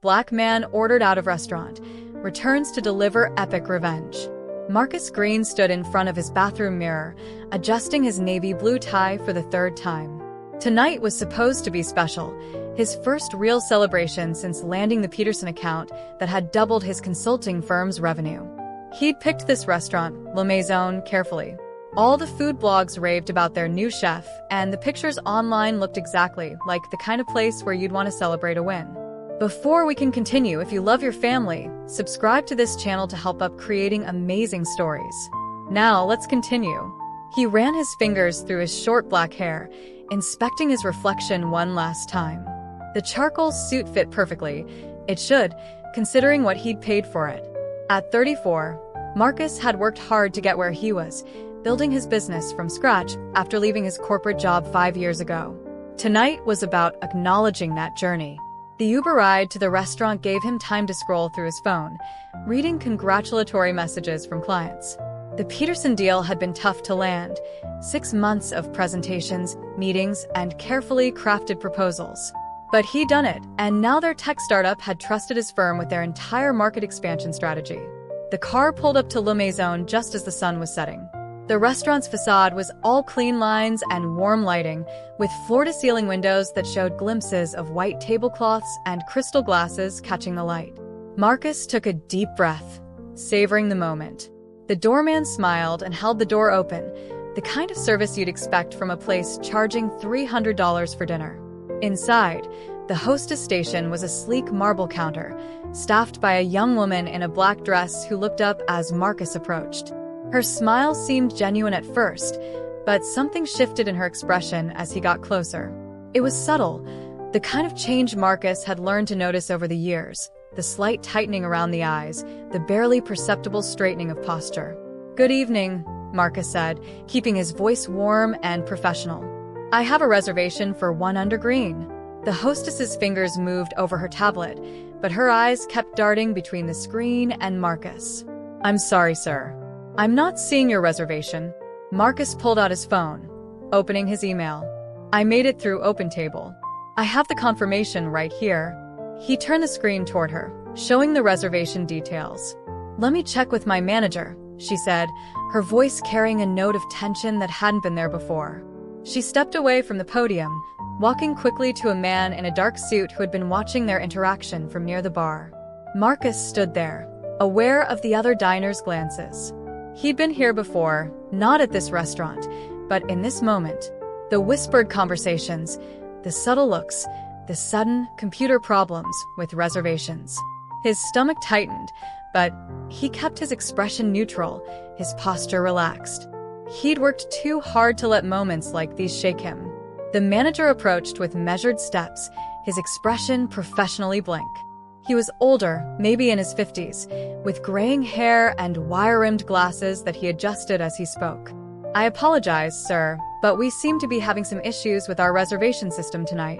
black man ordered out of restaurant, returns to deliver epic revenge. Marcus Green stood in front of his bathroom mirror, adjusting his navy blue tie for the third time. Tonight was supposed to be special, his first real celebration since landing the Peterson account that had doubled his consulting firm's revenue. He'd picked this restaurant, La Maison, carefully. All the food blogs raved about their new chef, and the pictures online looked exactly like the kind of place where you'd want to celebrate a win. Before we can continue, if you love your family, subscribe to this channel to help up creating amazing stories. Now, let's continue. He ran his fingers through his short black hair, inspecting his reflection one last time. The charcoal suit fit perfectly. It should, considering what he'd paid for it. At 34, Marcus had worked hard to get where he was, building his business from scratch after leaving his corporate job 5 years ago. Tonight was about acknowledging that journey. The Uber ride to the restaurant gave him time to scroll through his phone, reading congratulatory messages from clients. The Peterson deal had been tough to land, 6 months of presentations, meetings, and carefully crafted proposals. But he'd done it, and now their tech startup had trusted his firm with their entire market expansion strategy. The car pulled up to La Maison just as the sun was setting. The restaurant's facade was all clean lines and warm lighting, with floor-to-ceiling windows that showed glimpses of white tablecloths and crystal glasses catching the light. Marcus took a deep breath, savoring the moment. The doorman smiled and held the door open, the kind of service you'd expect from a place charging $300 for dinner. Inside, the hostess station was a sleek marble counter, staffed by a young woman in a black dress who looked up as Marcus approached. Her smile seemed genuine at first, but something shifted in her expression as he got closer. It was subtle, the kind of change Marcus had learned to notice over the years, the slight tightening around the eyes, the barely perceptible straightening of posture. "Good evening," Marcus said, keeping his voice warm and professional. "I have a reservation for 1 under green." The hostess's fingers moved over her tablet, but her eyes kept darting between the screen and Marcus. "I'm sorry, sir. I'm not seeing your reservation." Marcus pulled out his phone, opening his email. "I made it through OpenTable. I have the confirmation right here." He turned the screen toward her, showing the reservation details. "Let me check with my manager," she said, her voice carrying a note of tension that hadn't been there before. She stepped away from the podium, walking quickly to a man in a dark suit who had been watching their interaction from near the bar. Marcus stood there, aware of the other diners' glances. He'd been here before, not at this restaurant, but in this moment. The whispered conversations, the subtle looks, the sudden computer problems with reservations. His stomach tightened, but he kept his expression neutral, his posture relaxed. He'd worked too hard to let moments like these shake him. The manager approached with measured steps, his expression professionally blank. He was older, maybe in his 50s, with graying hair and wire-rimmed glasses that he adjusted as he spoke. "I apologize, sir, but we seem to be having some issues with our reservation system tonight."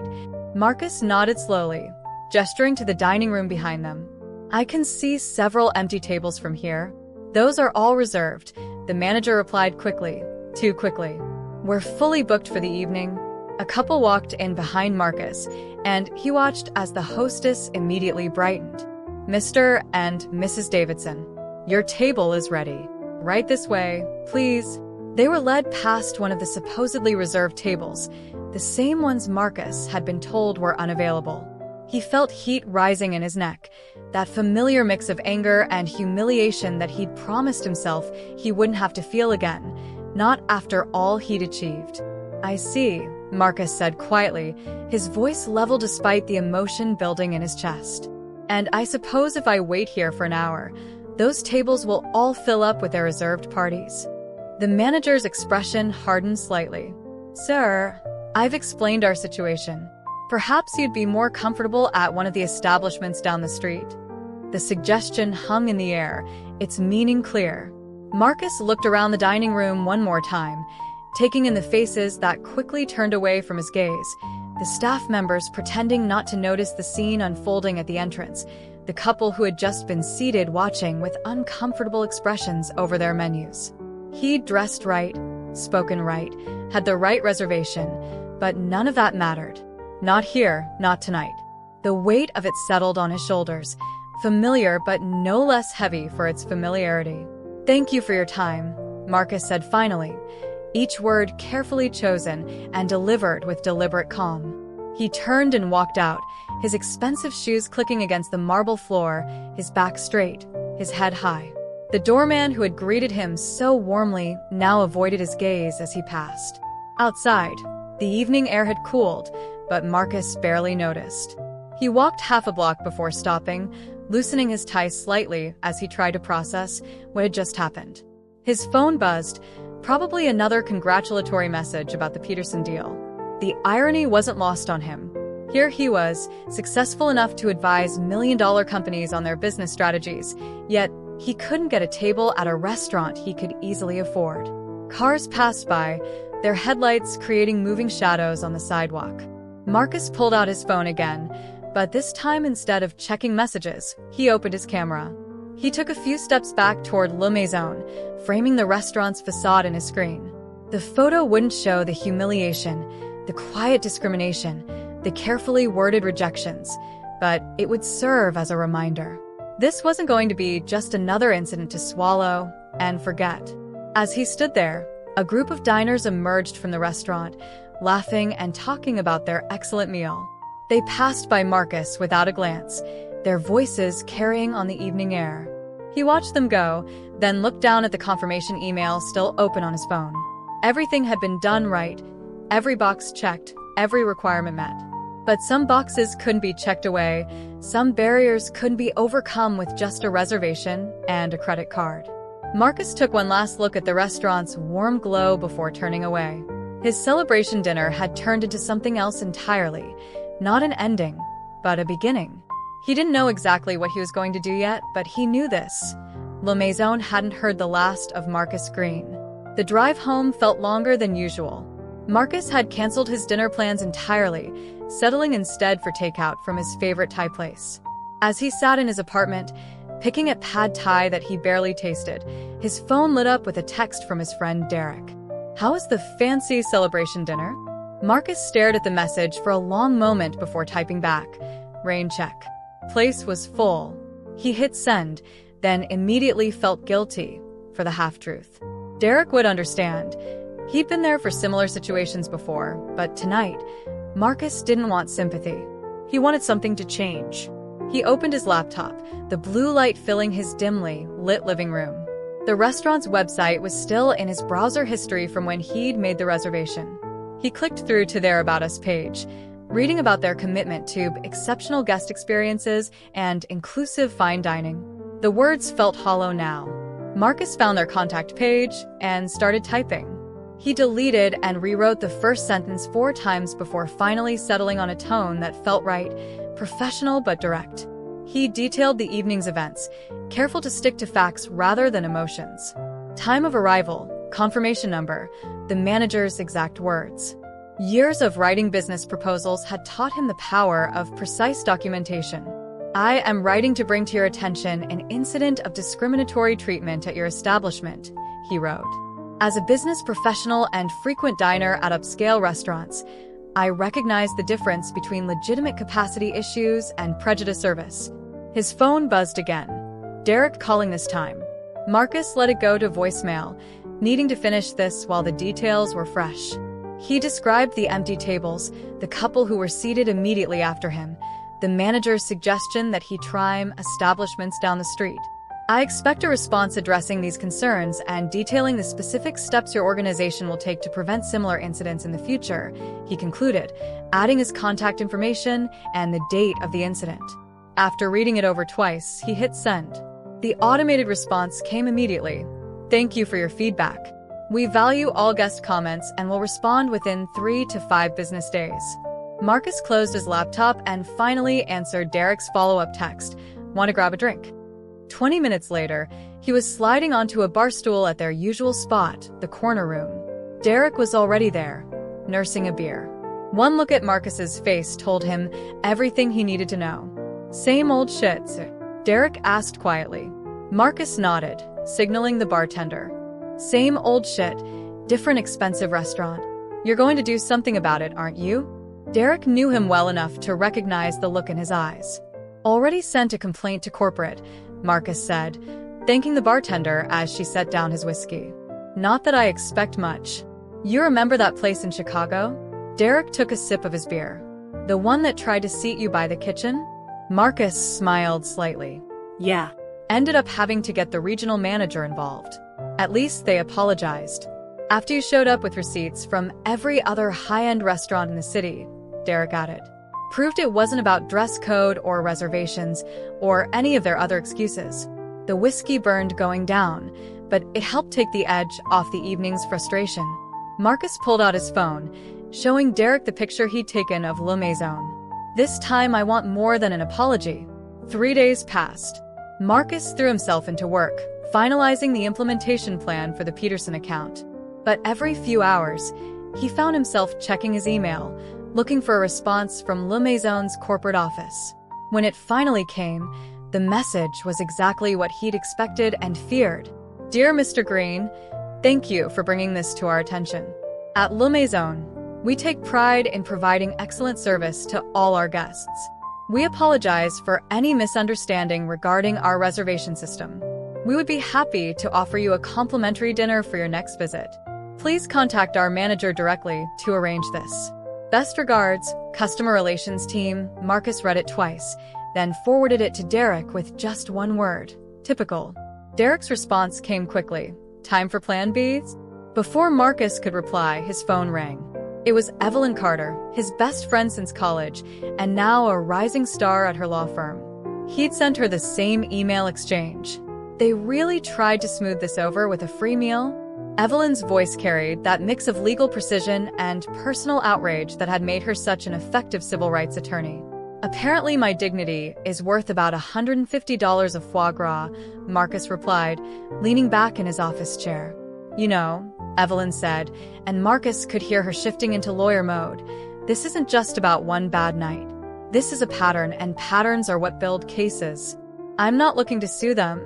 Marcus nodded slowly, gesturing to the dining room behind them. "I can see several empty tables from here." "Those are all reserved," the manager replied quickly, too quickly. "We're fully booked for the evening." A couple walked in behind Marcus, and he watched as the hostess immediately brightened. "Mr. and Mrs. Davidson, your table is ready. Right this way, please." They were led past one of the supposedly reserved tables, the same ones Marcus had been told were unavailable. He felt heat rising in his neck, that familiar mix of anger and humiliation that he'd promised himself he wouldn't have to feel again, not after all he'd achieved. "I see," Marcus said quietly, his voice level despite the emotion building in his chest. "And I suppose if I wait here for an hour, those tables will all fill up with their reserved parties." The manager's expression hardened slightly. "Sir, I've explained our situation. Perhaps you'd be more comfortable at one of the establishments down the street." The suggestion hung in the air, its meaning clear. Marcus looked around the dining room one more time, taking in the faces that quickly turned away from his gaze, the staff members pretending not to notice the scene unfolding at the entrance, the couple who had just been seated watching with uncomfortable expressions over their menus. He'd dressed right, spoken right, had the right reservation, but none of that mattered. Not here, not tonight. The weight of it settled on his shoulders, familiar but no less heavy for its familiarity. "Thank you for your time," Marcus said finally, each word carefully chosen and delivered with deliberate calm. He turned and walked out, his expensive shoes clicking against the marble floor, his back straight, his head high. The doorman who had greeted him so warmly now avoided his gaze as he passed. Outside, the evening air had cooled, but Marcus barely noticed. He walked half a block before stopping, loosening his tie slightly as he tried to process what had just happened. His phone buzzed, probably another congratulatory message about the Peterson deal. The irony wasn't lost on him. Here he was, successful enough to advise million-dollar companies on their business strategies, yet he couldn't get a table at a restaurant he could easily afford. Cars passed by, their headlights creating moving shadows on the sidewalk. Marcus pulled out his phone again, but this time instead of checking messages, he opened his camera. He took a few steps back toward Le Maison, framing the restaurant's facade in his screen. The photo wouldn't show the humiliation, the quiet discrimination, the carefully worded rejections, but it would serve as a reminder. This wasn't going to be just another incident to swallow and forget. As he stood there, a group of diners emerged from the restaurant, laughing and talking about their excellent meal. They passed by Marcus without a glance, their voices carrying on the evening air. He watched them go, then looked down at the confirmation email still open on his phone. Everything had been done right, every box checked, every requirement met. But some boxes couldn't be checked away, some barriers couldn't be overcome with just a reservation and a credit card. Marcus took one last look at the restaurant's warm glow before turning away. His celebration dinner had turned into something else entirely, not an ending, but a beginning. He didn't know exactly what he was going to do yet, but he knew this. Le Maison hadn't heard the last of Marcus Green. The drive home felt longer than usual. Marcus had canceled his dinner plans entirely, settling instead for takeout from his favorite Thai place. As he sat in his apartment, picking at pad Thai that he barely tasted, his phone lit up with a text from his friend Derek. "How was the fancy celebration dinner?" Marcus stared at the message for a long moment before typing back, "Rain check." Place was full. He hit send, then immediately felt guilty for the half-truth. Derek would understand. He'd been there for similar situations before, but tonight, Marcus didn't want sympathy. He wanted something to change. He opened his laptop, the blue light filling his dimly lit living room. The restaurant's website was still in his browser history from when he'd made the reservation. He clicked through to their About Us page, reading about their commitment to exceptional guest experiences and inclusive fine dining. The words felt hollow now. Marcus found their contact page and started typing. He deleted and rewrote the first sentence 4 times before finally settling on a tone that felt right, professional but direct. He detailed the evening's events, careful to stick to facts rather than emotions. Time of arrival, confirmation number, the manager's exact words. Years of writing business proposals had taught him the power of precise documentation. "I am writing to bring to your attention an incident of discriminatory treatment at your establishment," he wrote. "As a business professional and frequent diner at upscale restaurants, I recognize the difference between legitimate capacity issues and prejudice service." His phone buzzed again. Derek calling this time. Marcus let it go to voicemail, needing to finish this while the details were fresh. He described the empty tables, the couple who were seated immediately after him, the manager's suggestion that he try establishments down the street. "I expect a response addressing these concerns and detailing the specific steps your organization will take to prevent similar incidents in the future," he concluded, adding his contact information and the date of the incident. After reading it over twice, he hit send. The automated response came immediately. "Thank you for your feedback. We value all guest comments and will respond within 3 to 5 business days." Marcus closed his laptop and finally answered Derek's follow-up text, "Want to grab a drink?" 20 minutes later, he was sliding onto a bar stool at their usual spot, the corner room. Derek was already there, nursing a beer. One look at Marcus's face told him everything he needed to know. "Same old shit, sir?" Derek asked quietly. Marcus nodded, signaling the bartender. "Same old shit, different expensive restaurant. You're going to do something about it, aren't you?" Derek knew him well enough to recognize the look in his eyes. "Already sent a complaint to corporate," Marcus said, thanking the bartender as she set down his whiskey. "Not that I expect much." "You remember that place in Chicago?" Derek took a sip of his beer. "The one that tried to seat you by the kitchen?" Marcus smiled slightly. Yeah. "Ended up having to get the regional manager involved. At least they apologized. After you showed up with receipts from every other high-end restaurant in the city," Derek added. "Proved it wasn't about dress code or reservations or any of their other excuses. The whiskey burned going down, but it helped take the edge off the evening's frustration." Marcus pulled out his phone, showing Derek the picture he'd taken of Le Maison. "This time I want more than an apology." 3 days passed. Marcus threw himself into work, finalizing the implementation plan for the Peterson account. But every few hours, he found himself checking his email, looking for a response from Le Maison's corporate office. When it finally came, the message was exactly what he'd expected and feared. "Dear Mr. Green, thank you for bringing this to our attention. At Le Maison, we take pride in providing excellent service to all our guests. We apologize for any misunderstanding regarding our reservation system. We would be happy to offer you a complimentary dinner for your next visit. Please contact our manager directly to arrange this. Best regards, Customer Relations Team." Marcus read it twice, then forwarded it to Derek with just one word: typical. Derek's response came quickly: "Time for Plan B?" Before Marcus could reply, his phone rang. It was Evelyn Carter, his best friend since college, and now a rising star at her law firm. He'd sent her the same email exchange. "They really tried to smooth this over with a free meal?" Evelyn's voice carried that mix of legal precision and personal outrage that had made her such an effective civil rights attorney. "Apparently my dignity is worth about $150 of foie gras," Marcus replied, leaning back in his office chair. "You know," Evelyn said, and Marcus could hear her shifting into lawyer mode, "this isn't just about one bad night. This is a pattern, and patterns are what build cases. I'm not looking to sue them.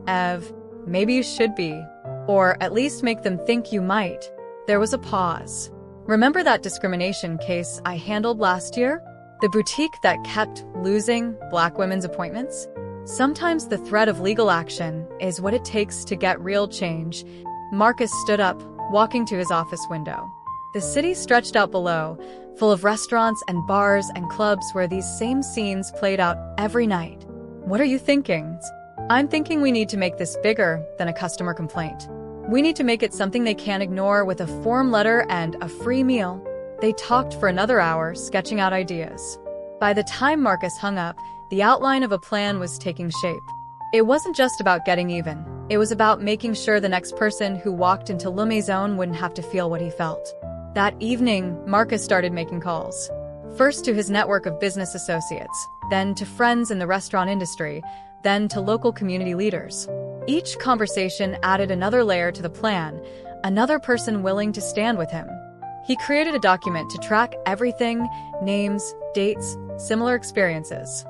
Ev, maybe you should be. Or at least make them think you might." There was a pause. "Remember that discrimination case I handled last year? The boutique that kept losing Black women's appointments? Sometimes the threat of legal action is what it takes to get real change." Marcus stood up, walking to his office window. The city stretched out below, full of restaurants and bars and clubs where these same scenes played out every night. "What are you thinking?" "I'm thinking we need to make this bigger than a customer complaint. We need to make it something they can't ignore with a form letter and a free meal." They talked for another hour, sketching out ideas. By the time Marcus hung up, the outline of a plan was taking shape. It wasn't just about getting even. It was about making sure the next person who walked into Le Maison wouldn't have to feel what he felt. That evening, Marcus started making calls. First to his network of business associates, then to friends in the restaurant industry, then to local community leaders. Each conversation added another layer to the plan, another person willing to stand with him. He created a document to track everything: names, dates, similar experiences.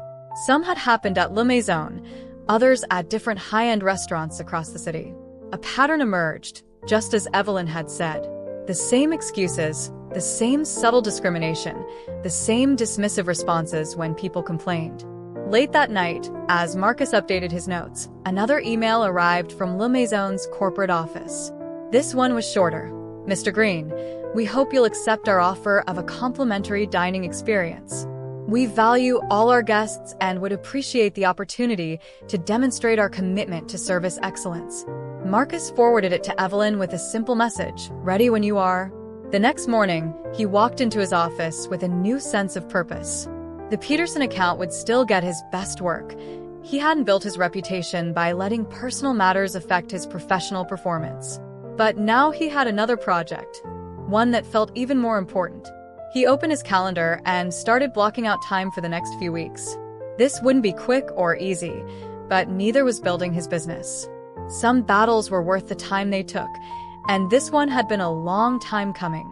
Some had happened at Le Maison, others at different high-end restaurants across the city. A pattern emerged, just as Evelyn had said. The same excuses, the same subtle discrimination, the same dismissive responses when people complained. Late that night, as Marcus updated his notes, another email arrived from Le Maison's corporate office. This one was shorter. "Mr. Green, we hope you'll accept our offer of a complimentary dining experience. We value all our guests and would appreciate the opportunity to demonstrate our commitment to service excellence." Marcus forwarded it to Evelyn with a simple message: "Ready when you are." The next morning, he walked into his office with a new sense of purpose. The Peterson account would still get his best work. He hadn't built his reputation by letting personal matters affect his professional performance. But now he had another project, one that felt even more important. He opened his calendar and started blocking out time for the next few weeks. This wouldn't be quick or easy, but neither was building his business. Some battles were worth the time they took, and this one had been a long time coming.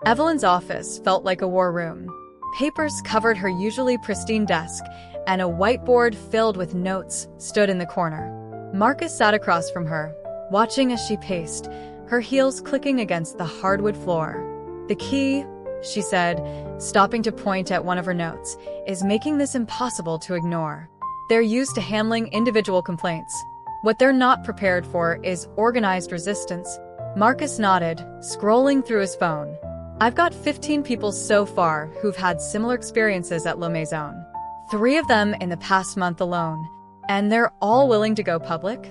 Evelyn's office felt like a war room. Papers covered her usually pristine desk, and a whiteboard filled with notes stood in the corner. Marcus sat across from her, watching as she paced, her heels clicking against the hardwood floor. The key, she said, stopping to point at one of her notes, is making this impossible to ignore. They're used to handling individual complaints. What they're not prepared for is organized resistance. Marcus nodded, scrolling through his phone. I've got 15 people so far who've had similar experiences at La Maison. 3 of them in the past month alone. And they're all willing to go public?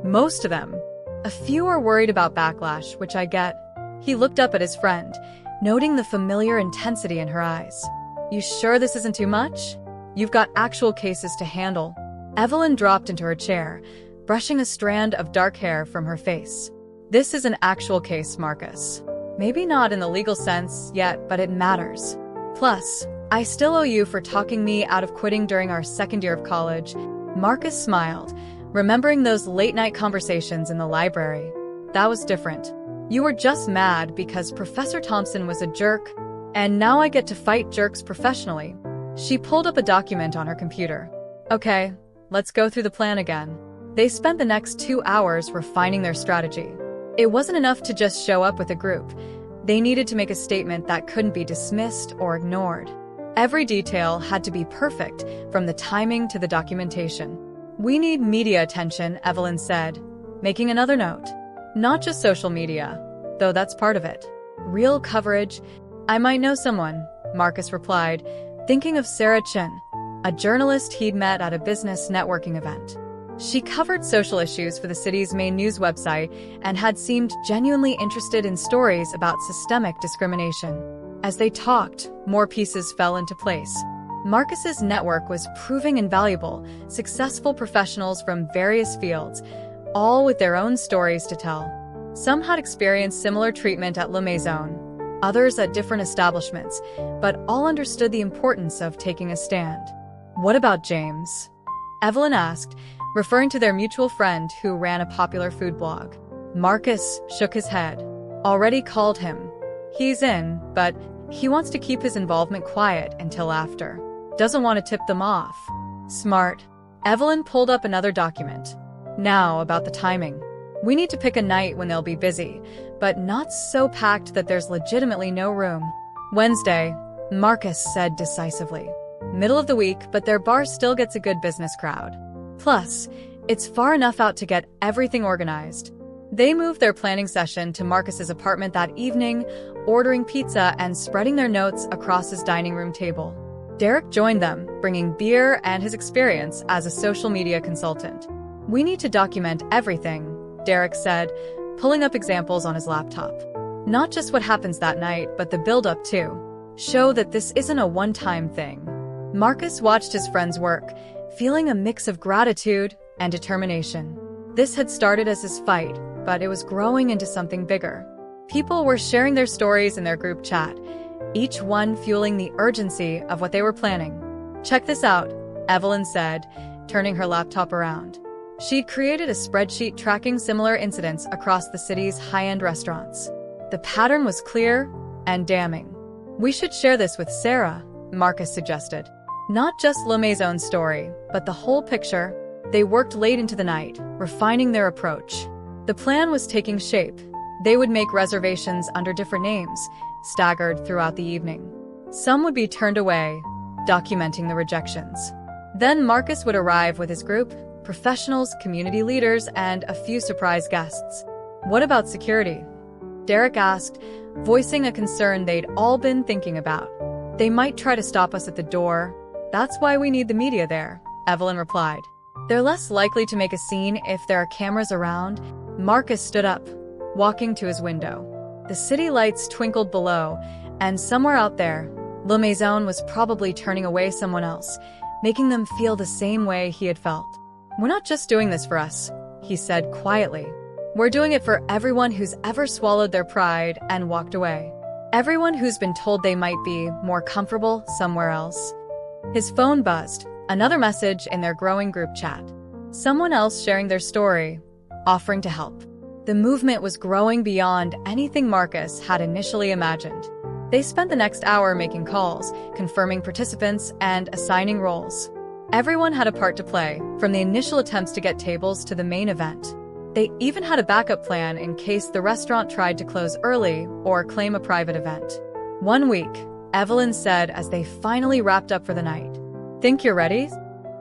Most of them. A few are worried about backlash, which I get. He looked up at his friend, noting the familiar intensity in her eyes. You sure this isn't too much? You've got actual cases to handle. Evelyn dropped into her chair, brushing a strand of dark hair from her face. This is an actual case, Marcus. Maybe not in the legal sense yet, but it matters. Plus, I still owe you for talking me out of quitting during our second year of college. Marcus smiled, remembering those late-night conversations in the library. That was different. You were just mad because Professor Thompson was a jerk, and now I get to fight jerks professionally. She pulled up a document on her computer. Okay, let's go through the plan again. They spent the next 2 hours refining their strategy. It wasn't enough to just show up with a group. They needed to make a statement that couldn't be dismissed or ignored. Every detail had to be perfect, from the timing to the documentation. We need media attention, Evelyn said, making another note. Not just social media, though that's part of it. Real coverage. I might know someone, Marcus replied, thinking of Sarah Chin, a journalist he'd met at a business networking event. She covered social issues for the city's main news website and had seemed genuinely interested in stories about systemic discrimination. As they talked, more pieces fell into place. Marcus's network was proving invaluable, successful professionals from various fields, all with their own stories to tell. Some had experienced similar treatment at La Maison, others at different establishments, but all understood the importance of taking a stand. What about James? Evelyn asked, referring to their mutual friend who ran a popular food blog. Marcus shook his head. Already called him. He's in, but he wants to keep his involvement quiet until after. Doesn't want to tip them off. Smart. Evelyn pulled up another document. Now about the timing. We need to pick a night when they'll be busy, but not so packed that there's legitimately no room. Wednesday, Marcus said decisively. Middle of the week, but their bar still gets a good business crowd. Plus, it's far enough out to get everything organized. They moved their planning session to Marcus's apartment that evening, ordering pizza and spreading their notes across his dining room table. Derek joined them, bringing beer and his experience as a social media consultant. We need to document everything, Derek said, pulling up examples on his laptop. Not just what happens that night, but the build-up too. Show that this isn't a one-time thing. Marcus watched his friends work, feeling a mix of gratitude and determination. This had started as his fight, but it was growing into something bigger. People were sharing their stories in their group chat, each one fueling the urgency of what they were planning. Check this out, Evelyn said, turning her laptop around. She'd created a spreadsheet tracking similar incidents across the city's high-end restaurants. The pattern was clear and damning. We should share this with Sarah, Marcus suggested. Not just La Maison's story, but the whole picture. They worked late into the night, refining their approach. The plan was taking shape. They would make reservations under different names, staggered throughout the evening. Some would be turned away, documenting the rejections. Then Marcus would arrive with his group, professionals, community leaders, and a few surprise guests. What about security? Derek asked, voicing a concern they'd all been thinking about. They might try to stop us at the door. That's why we need the media there, Evelyn replied. They're less likely to make a scene if there are cameras around. Marcus stood up, walking to his window. The city lights twinkled below, and somewhere out there, La Maison was probably turning away someone else, making them feel the same way he had felt. We're not just doing this for us, he said quietly. We're doing it for everyone who's ever swallowed their pride and walked away. Everyone who's been told they might be more comfortable somewhere else. His phone buzzed, another message in their growing group chat. Someone else sharing their story, offering to help. The movement was growing beyond anything Marcus had initially imagined. They spent the next hour making calls, confirming participants, and assigning roles. Everyone had a part to play, from the initial attempts to get tables to the main event. They even had a backup plan in case the restaurant tried to close early or claim a private event. 1 week, Evelyn said as they finally wrapped up for the night. Think you're ready?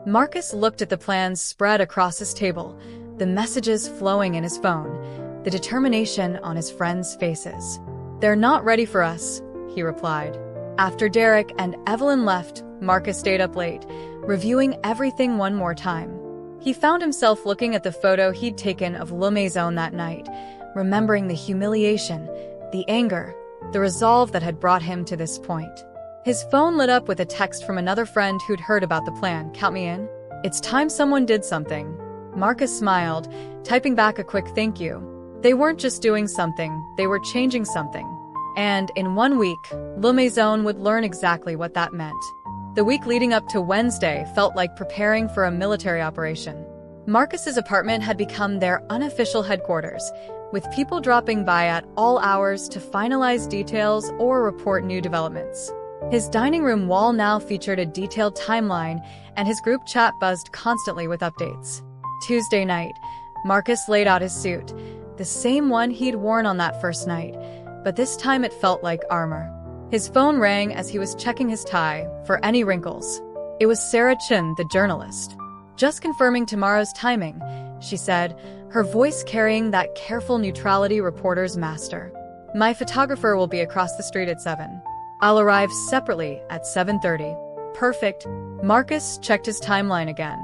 Marcus looked at the plans spread across his table, the messages flowing in his phone, the determination on his friends' faces. They're not ready for us, he replied. After Derek and Evelyn left, Marcus stayed up late, reviewing everything one more time. He found himself looking at the photo he'd taken of Le Maison that night, remembering the humiliation, the anger, the resolve that had brought him to this point. His phone lit up with a text from another friend who'd heard about the plan. Count me in. It's time someone did something. Marcus smiled, typing back a quick thank you. They weren't just doing something, they were changing something. And in 1 week, Le Maison would learn exactly what that meant. The week leading up to Wednesday felt like preparing for a military operation. Marcus's apartment had become their unofficial headquarters, with people dropping by at all hours to finalize details or report new developments. His dining room wall now featured a detailed timeline, and his group chat buzzed constantly with updates. Tuesday night, Marcus laid out his suit, the same one he'd worn on that first night, but this time it felt like armor. His phone rang as he was checking his tie for any wrinkles. It was Sarah Chin, the journalist. Just confirming tomorrow's timing, she said, her voice carrying that careful neutrality reporter's master. My photographer will be across the street at 7. I'll arrive separately at 7:30. Perfect. Marcus checked his timeline again.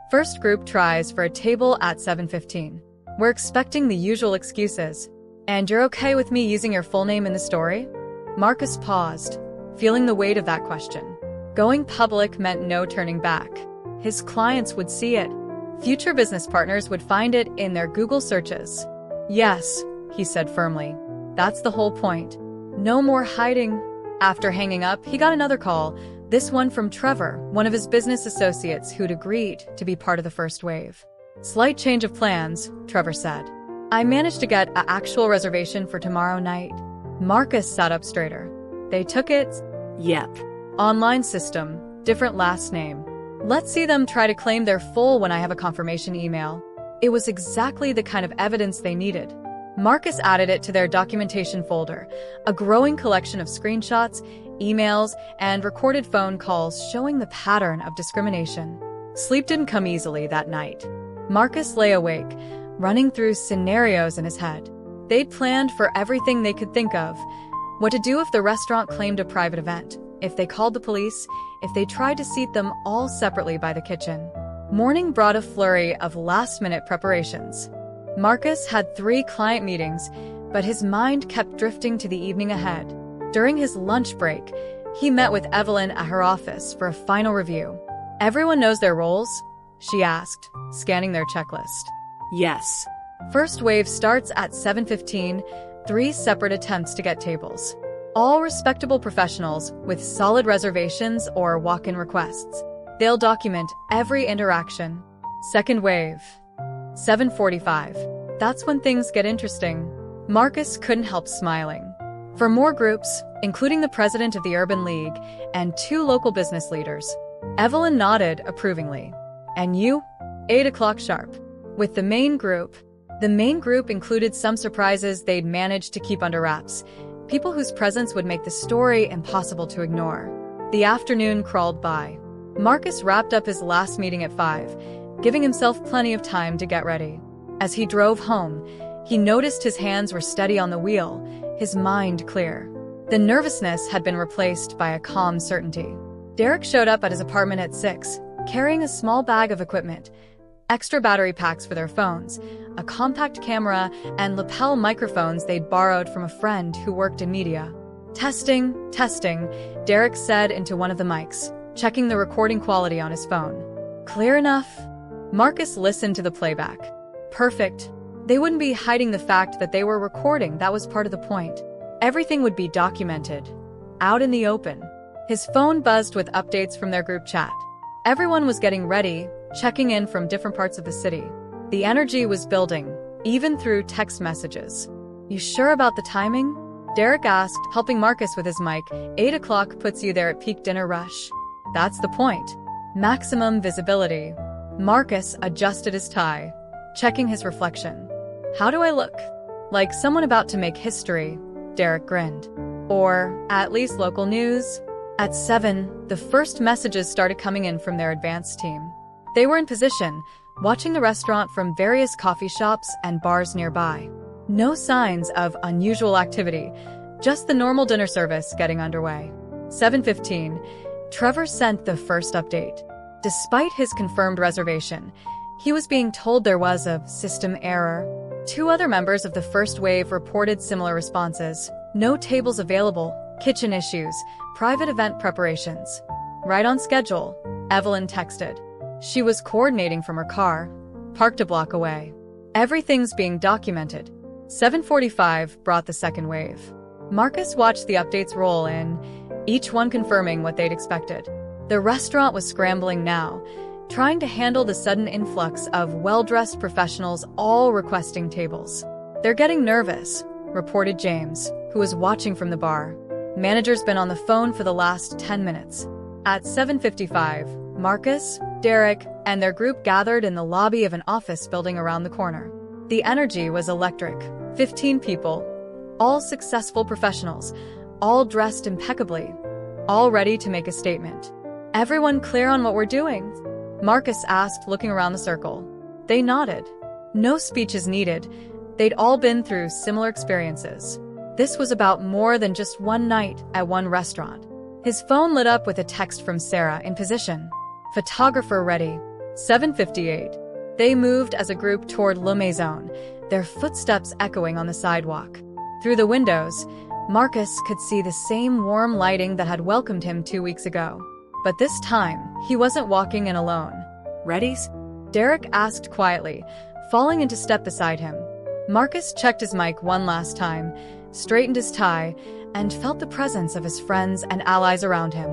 First group tries for a table at 7:15. We're expecting the usual excuses. And you're okay with me using your full name in the story? Marcus paused, feeling the weight of that question. Going public meant no turning back. His clients would see it. Future business partners would find it in their Google searches. Yes, he said firmly. That's the whole point. No more hiding. After hanging up, he got another call, this one from Trevor, one of his business associates who'd agreed to be part of the first wave. Slight change of plans, Trevor said. I managed to get an actual reservation for tomorrow night. Marcus sat up straighter. They took it? Yep. Online system, different last name. Let's see them try to claim they're full when I have a confirmation email. It was exactly the kind of evidence they needed. Marcus added it to their documentation folder, a growing collection of screenshots, emails, and recorded phone calls showing the pattern of discrimination. Sleep didn't come easily that night. Marcus lay awake, running through scenarios in his head. They'd planned for everything they could think of. What to do if the restaurant claimed a private event, if they called the police, if they tried to seat them all separately by the kitchen. Morning brought a flurry of last-minute preparations. Marcus had 3 client meetings, but his mind kept drifting to the evening ahead. During his lunch break, he met with Evelyn at her office for a final review. Everyone knows their roles? She asked, scanning their checklist. Yes. First wave starts at 7:15, 3 separate attempts to get tables. All respectable professionals with solid reservations or walk-in requests. They'll document every interaction. Second wave. 7:45. That's when things get interesting. Marcus couldn't help smiling. For more groups, including the president of the Urban League and 2 local business leaders, Evelyn nodded approvingly. And you? 8 o'clock sharp. With the main group included some surprises they'd managed to keep under wraps, people whose presence would make the story impossible to ignore. The afternoon crawled by. Marcus wrapped up his last meeting at 5, giving himself plenty of time to get ready. As he drove home, he noticed his hands were steady on the wheel, his mind clear. The nervousness had been replaced by a calm certainty. Derek showed up at his apartment at 6, carrying a small bag of equipment, extra battery packs for their phones, a compact camera, and lapel microphones they'd borrowed from a friend who worked in media. Testing, Derek said into one of the mics, checking the recording quality on his phone. Clear enough? Marcus listened to the playback. Perfect. They wouldn't be hiding the fact that they were recording, that was part of the point. Everything would be documented, out in the open. His phone buzzed with updates from their group chat. Everyone was getting ready, checking in from different parts of the city. The energy was building, even through text messages. You sure about the timing? Derek asked, helping Marcus with his mic. 8 o'clock puts you there at peak dinner rush. That's the point. Maximum visibility. Marcus adjusted his tie, checking his reflection. How do I look? Like someone about to make history, Derek grinned. Or at least local news. At 7, the first messages started coming in from their advance team. They were in position, watching the restaurant from various coffee shops and bars nearby. No signs of unusual activity, just the normal dinner service getting underway. 7:15, Trevor sent the first update. Despite his confirmed reservation, he was being told there was a system error. 2 other members of the first wave reported similar responses. No tables available, kitchen issues, private event preparations. Right on schedule, Evelyn texted. She was coordinating from her car, parked a block away. Everything's being documented. 7:45 brought the second wave. Marcus watched the updates roll in, each one confirming what they'd expected. The restaurant was scrambling now, trying to handle the sudden influx of well-dressed professionals all requesting tables. "They're getting nervous," reported James, who was watching from the bar. "Manager's been on the phone for the last 10 minutes. At 7:55, Marcus, Derek, and their group gathered in the lobby of an office building around the corner. The energy was electric. 15 people, all successful professionals, all dressed impeccably, all ready to make a statement. "Everyone clear on what we're doing?" Marcus asked, looking around the circle. They nodded. No speeches needed. They'd all been through similar experiences. This was about more than just one night at one restaurant. His phone lit up with a text from Sarah in position. "Photographer ready." 7:58. They moved as a group toward Le Maison, their footsteps echoing on the sidewalk. Through the windows, Marcus could see the same warm lighting that had welcomed him 2 weeks ago. But this time, he wasn't walking in alone. "Ready?" Derek asked quietly, falling into step beside him. Marcus checked his mic one last time, straightened his tie, and felt the presence of his friends and allies around him.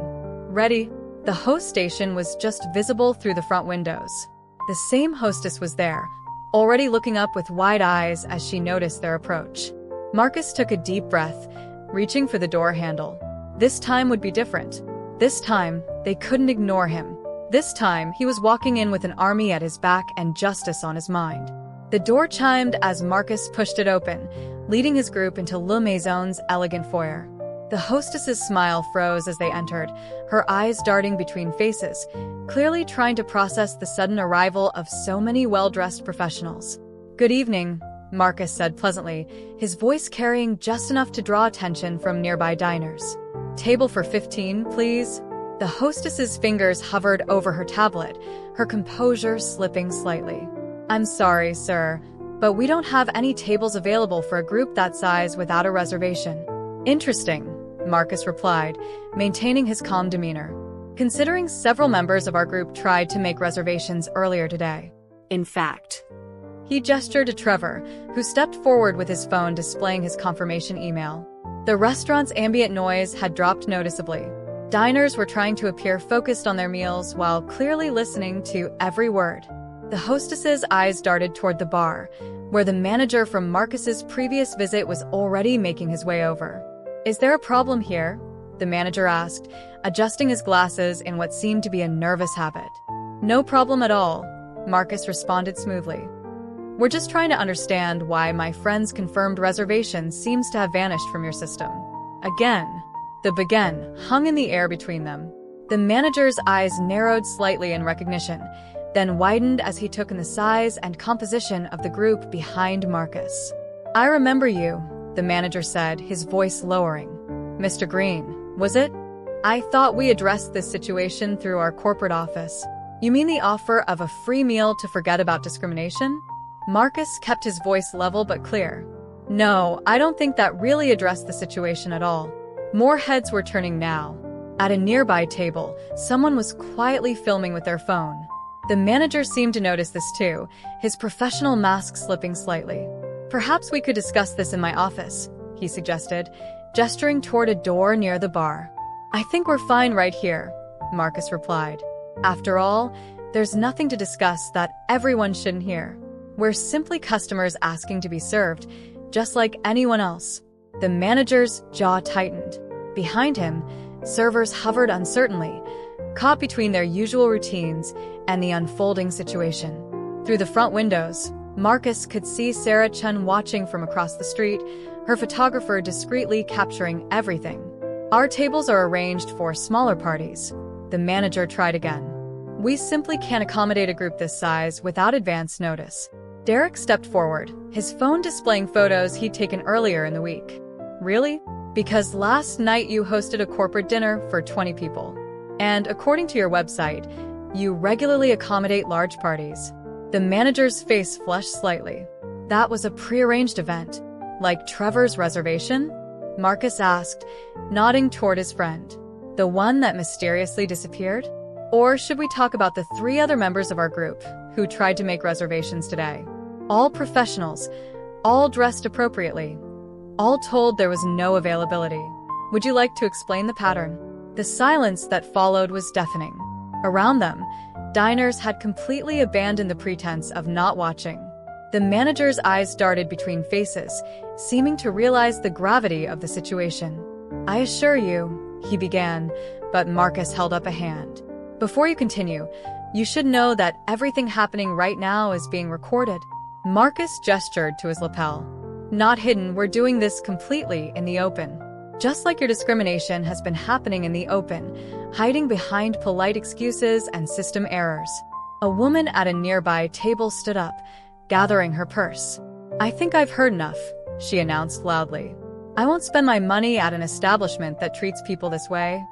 "Ready?" The host station was just visible through the front windows. The same hostess was there, already looking up with wide eyes as she noticed their approach. Marcus took a deep breath, reaching for the door handle. This time would be different. This time, they couldn't ignore him. This time, he was walking in with an army at his back and justice on his mind. The door chimed as Marcus pushed it open, leading his group into Le Maison's elegant foyer. The hostess's smile froze as they entered, her eyes darting between faces, clearly trying to process the sudden arrival of so many well-dressed professionals. "Good evening," Marcus said pleasantly, his voice carrying just enough to draw attention from nearby diners. "Table for 15, please." The hostess's fingers hovered over her tablet, her composure slipping slightly. "I'm sorry, sir, but we don't have any tables available for a group that size without a reservation." "Interesting," Marcus replied, maintaining his calm demeanor. "Considering several members of our group tried to make reservations earlier today. In fact," he gestured to Trevor, who stepped forward with his phone displaying his confirmation email. The restaurant's ambient noise had dropped noticeably. Diners were trying to appear focused on their meals while clearly listening to every word. The hostess's eyes darted toward the bar, where the manager from Marcus's previous visit was already making his way over. "Is there a problem here?" the manager asked, adjusting his glasses in what seemed to be a nervous habit. "No problem at all," Marcus responded smoothly. "We're just trying to understand why my friend's confirmed reservation seems to have vanished from your system." Again, the "begin" hung in the air between them. The manager's eyes narrowed slightly in recognition, then widened as he took in the size and composition of the group behind Marcus. "I remember you," the manager said, his voice lowering. "Mr. Green, was it? I thought we addressed this situation through our corporate office." "You mean the offer of a free meal to forget about discrimination?" Marcus kept his voice level but clear. "No, I don't think that really addressed the situation at all." More heads were turning now. At a nearby table, someone was quietly filming with their phone. The manager seemed to notice this too, his professional mask slipping slightly. "Perhaps we could discuss this in my office," he suggested, gesturing toward a door near the bar. "I think we're fine right here," Marcus replied. "After all, there's nothing to discuss that everyone shouldn't hear. We're simply customers asking to be served, just like anyone else." The manager's jaw tightened. Behind him, servers hovered uncertainly, caught between their usual routines and the unfolding situation. Through the front windows, Marcus could see Sarah Chun watching from across the street, her photographer discreetly capturing everything. Our tables are arranged for smaller parties. The manager tried again. We simply can't accommodate a group this size without advance notice. Derek stepped forward, his phone displaying photos he'd taken earlier in the week. Really? Because last night you hosted a corporate dinner for 20 people. And according to your website, you regularly accommodate large parties. The manager's face flushed slightly. That was a prearranged event. Like Trevor's reservation? Marcus asked, nodding toward his friend. The one that mysteriously disappeared? Or should we talk about the 3 other members of our group who tried to make reservations today? All professionals, all dressed appropriately. All told there was no availability. Would you like to explain the pattern? The silence that followed was deafening. Around them, diners had completely abandoned the pretense of not watching. The manager's eyes darted between faces, seeming to realize the gravity of the situation. I assure you, he began, but Marcus held up a hand. Before you continue, you should know that everything happening right now is being recorded. Marcus gestured to his lapel. Not hidden, we're doing this completely in the open. Just like your discrimination has been happening in the open, hiding behind polite excuses and system errors. A woman at a nearby table stood up, gathering her purse. I think I've heard enough, she announced loudly. I won't spend my money at an establishment that treats people this way.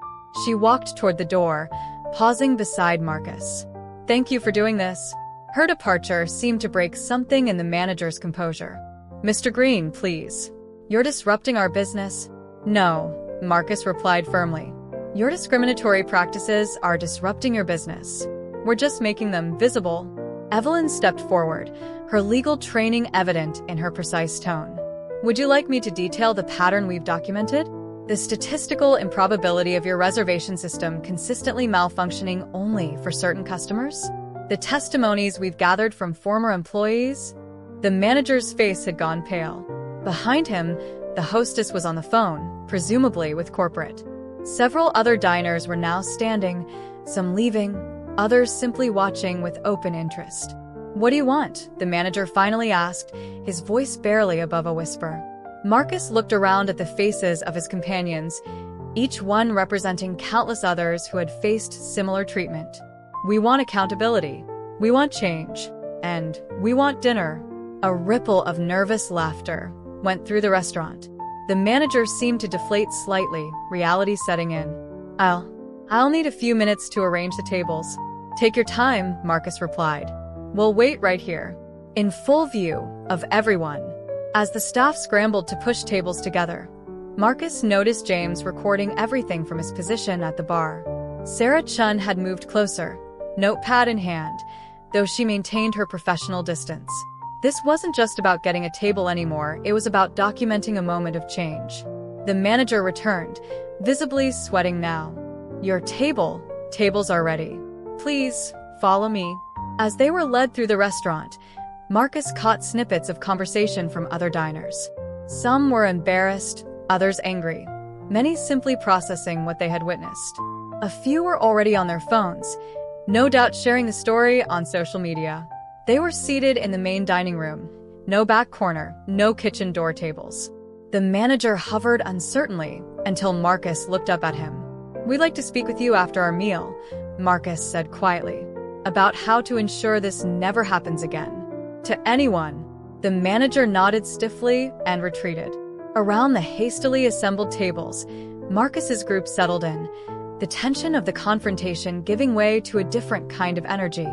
She walked toward the door, pausing beside Marcus. Thank you for doing this. Her departure seemed to break something in the manager's composure. Mr. Green, please. You're disrupting our business. No, Marcus replied firmly. Your discriminatory practices are disrupting your business. We're just making them visible. Evelyn stepped forward, her legal training evident in her precise tone. Would you like me to detail the pattern we've documented? The statistical improbability of your reservation system consistently malfunctioning only for certain customers? The testimonies we've gathered from former employees? The manager's face had gone pale. Behind him, the hostess was on the phone, presumably with corporate. Several other diners were now standing, some leaving, others simply watching with open interest. What do you want? The manager finally asked, his voice barely above a whisper. Marcus looked around at the faces of his companions, each one representing countless others who had faced similar treatment. We want accountability. We want change. And we want dinner. A ripple of nervous laughter went through the restaurant. The manager seemed to deflate slightly, reality setting in. I'll need a few minutes to arrange the tables. Take your time, Marcus replied. We'll wait right here. In full view of everyone. As the staff scrambled to push tables together, Marcus noticed James recording everything from his position at the bar. Sarah Chun had moved closer, notepad in hand, though she maintained her professional distance. This wasn't just about getting a table anymore, it was about documenting a moment of change. The manager returned, visibly sweating now. Your tables are ready. Please, follow me. As they were led through the restaurant, Marcus caught snippets of conversation from other diners. Some were embarrassed, others angry, many simply processing what they had witnessed. A few were already on their phones, no doubt sharing the story on social media. They were seated in the main dining room, no back corner, no kitchen door tables. The manager hovered uncertainly until Marcus looked up at him. We'd like to speak with you after our meal, Marcus said quietly, about how to ensure this never happens again. To anyone, the manager nodded stiffly and retreated. Around the hastily assembled tables, Marcus's group settled in, the tension of the confrontation giving way to a different kind of energy.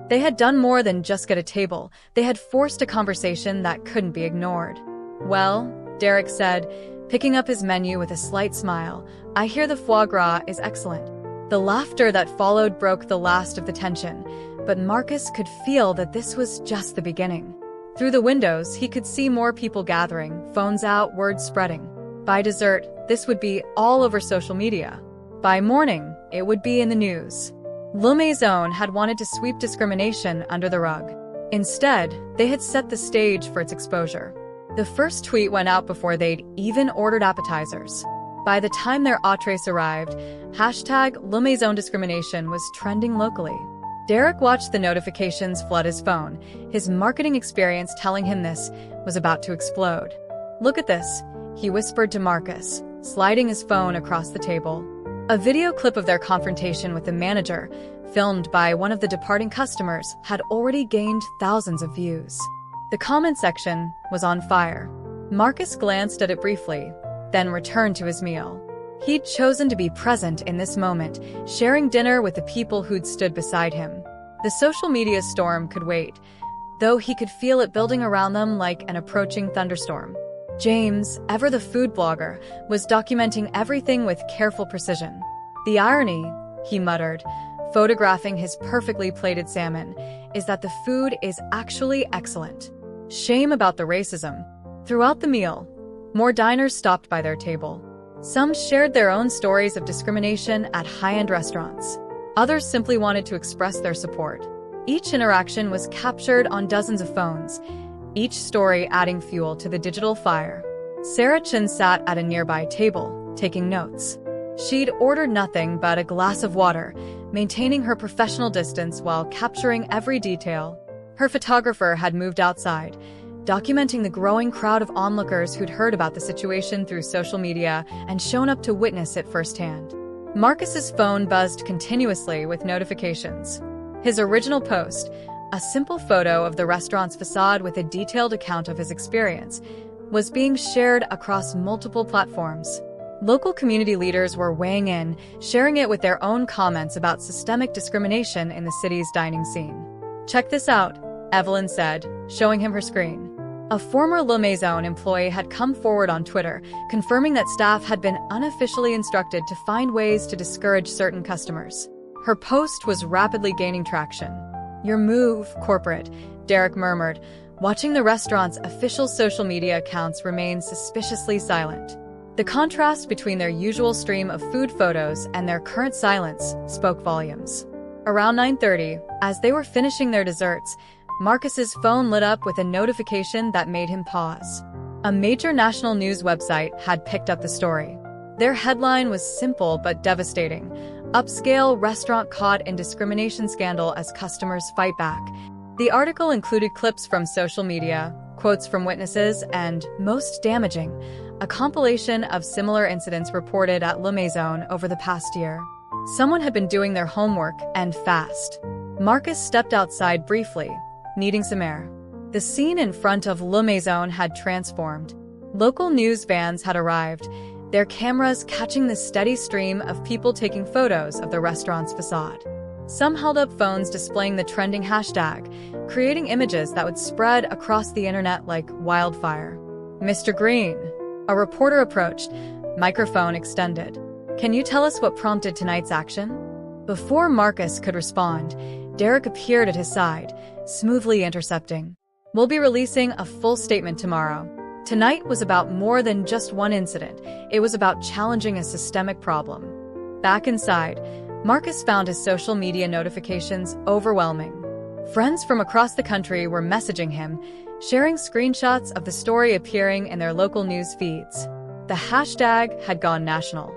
They had done more than just get a table, they had forced a conversation that couldn't be ignored. Well, Derek said, picking up his menu with a slight smile, I hear the foie gras is excellent. The laughter that followed broke the last of the tension, but Marcus could feel that this was just the beginning. Through the windows, he could see more people gathering, phones out, word spreading. By dessert, this would be all over social media. By morning, it would be in the news. Le Maison had wanted to sweep discrimination under the rug. Instead, they had set the stage for its exposure. The first tweet went out before they'd even ordered appetizers. By the time their entrees arrived, #LeMaisonDiscrimination was trending locally. Derek watched the notifications flood his phone, his marketing experience telling him this was about to explode. "Look at this," he whispered to Marcus, sliding his phone across the table. A video clip of their confrontation with the manager, filmed by one of the departing customers, had already gained thousands of views. The comment section was on fire. Marcus glanced at it briefly, then returned to his meal. He'd chosen to be present in this moment, sharing dinner with the people who'd stood beside him. The social media storm could wait, though he could feel it building around them like an approaching thunderstorm. James, ever the food blogger, was documenting everything with careful precision. "The irony," he muttered, photographing his perfectly plated salmon, "is that the food is actually excellent. Shame about the racism." Throughout the meal, more diners stopped by their table. Some shared their own stories of discrimination at high-end restaurants. Others simply wanted to express their support. Each interaction was captured on dozens of phones, each story adding fuel to the digital fire. Sarah Chen sat at a nearby table, taking notes. She'd ordered nothing but a glass of water, maintaining her professional distance while capturing every detail. Her photographer had moved outside, documenting the growing crowd of onlookers who'd heard about the situation through social media and shown up to witness it firsthand. Marcus's phone buzzed continuously with notifications. His original post, a simple photo of the restaurant's facade with a detailed account of his experience, was being shared across multiple platforms. Local community leaders were weighing in, sharing it with their own comments about systemic discrimination in the city's dining scene. "Check this out," Evelyn said, showing him her screen. A former Le Maison employee had come forward on Twitter, confirming that staff had been unofficially instructed to find ways to discourage certain customers. Her post was rapidly gaining traction. "Your move, corporate," Derek murmured, watching the restaurant's official social media accounts remain suspiciously silent. The contrast between their usual stream of food photos and their current silence spoke volumes. Around 9:30, as they were finishing their desserts, Marcus's phone lit up with a notification that made him pause. A major national news website had picked up the story. Their headline was simple but devastating: "Upscale restaurant caught in discrimination scandal as customers fight back." The article included clips from social media, quotes from witnesses, and, most damaging, a compilation of similar incidents reported at Le Maison over the past year. Someone had been doing their homework, and fast. Marcus stepped outside briefly, needing some air. The scene in front of Le Maison had transformed. Local news vans had arrived, their cameras catching the steady stream of people taking photos of the restaurant's facade. Some held up phones displaying the trending hashtag, creating images that would spread across the internet like wildfire. "Mr. Green," a reporter approached, microphone extended. "Can you tell us what prompted tonight's action?" Before Marcus could respond, Derek appeared at his side, smoothly intercepting. "We'll be releasing a full statement tomorrow. Tonight was about more than just one incident. It was about challenging a systemic problem." Back inside, Marcus found his social media notifications overwhelming. Friends from across the country were messaging him, sharing screenshots of the story appearing in their local news feeds. The hashtag had gone national.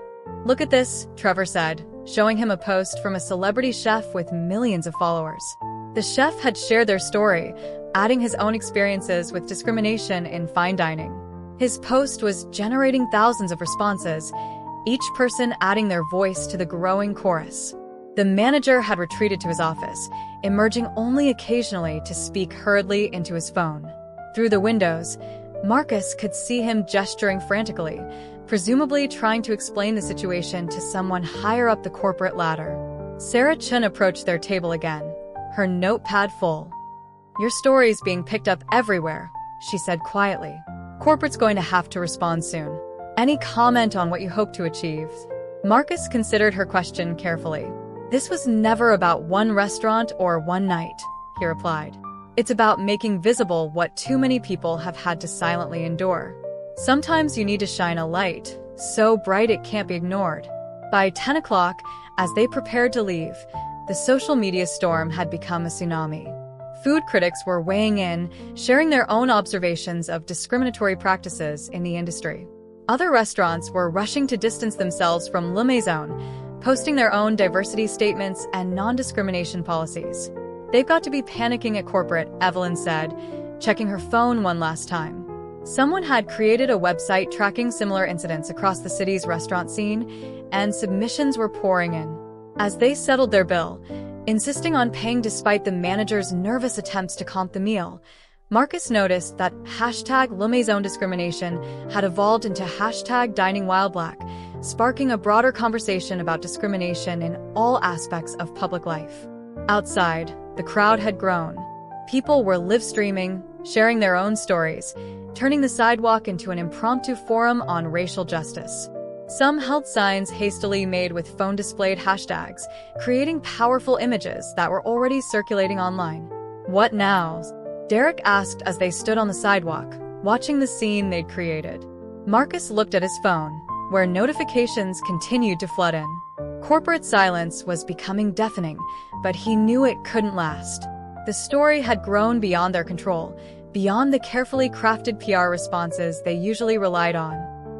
"Look at this," Trevor said, showing him a post from a celebrity chef with millions of followers. The chef had shared their story, adding his own experiences with discrimination in fine dining. His post was generating thousands of responses, each person adding their voice to the growing chorus. The manager had retreated to his office, emerging only occasionally to speak hurriedly into his phone. Through the windows, Marcus could see him gesturing frantically, presumably trying to explain the situation to someone higher up the corporate ladder. Sarah Chen approached their table again, her notepad full. "Your story's being picked up everywhere," she said quietly. "Corporate's going to have to respond soon. Any comment on what you hope to achieve?" Marcus considered her question carefully. "This was never about one restaurant or one night," he replied. "It's about making visible what too many people have had to silently endure. Sometimes you need to shine a light, so bright it can't be ignored." By 10 o'clock, as they prepared to leave, the social media storm had become a tsunami. Food critics were weighing in, sharing their own observations of discriminatory practices in the industry. Other restaurants were rushing to distance themselves from Le Maison, posting their own diversity statements and non-discrimination policies. "They've got to be panicking at corporate," Evelyn said, checking her phone one last time. Someone had created a website tracking similar incidents across the city's restaurant scene, and submissions were pouring in. As they settled their bill, insisting on paying despite the manager's nervous attempts to comp the meal, Marcus noticed that #LeMaison discrimination had evolved into #DiningWhileBlack, sparking a broader conversation about discrimination in all aspects of public life. Outside, the crowd had grown. People were live streaming, sharing their own stories, turning the sidewalk into an impromptu forum on racial justice. Some held signs hastily made with phone-displayed hashtags, creating powerful images that were already circulating online. "What now?" Derek asked as they stood on the sidewalk, watching the scene they'd created. Marcus looked at his phone, where notifications continued to flood in. Corporate silence was becoming deafening, but he knew it couldn't last. The story had grown beyond their control, beyond the carefully crafted PR responses they usually relied on.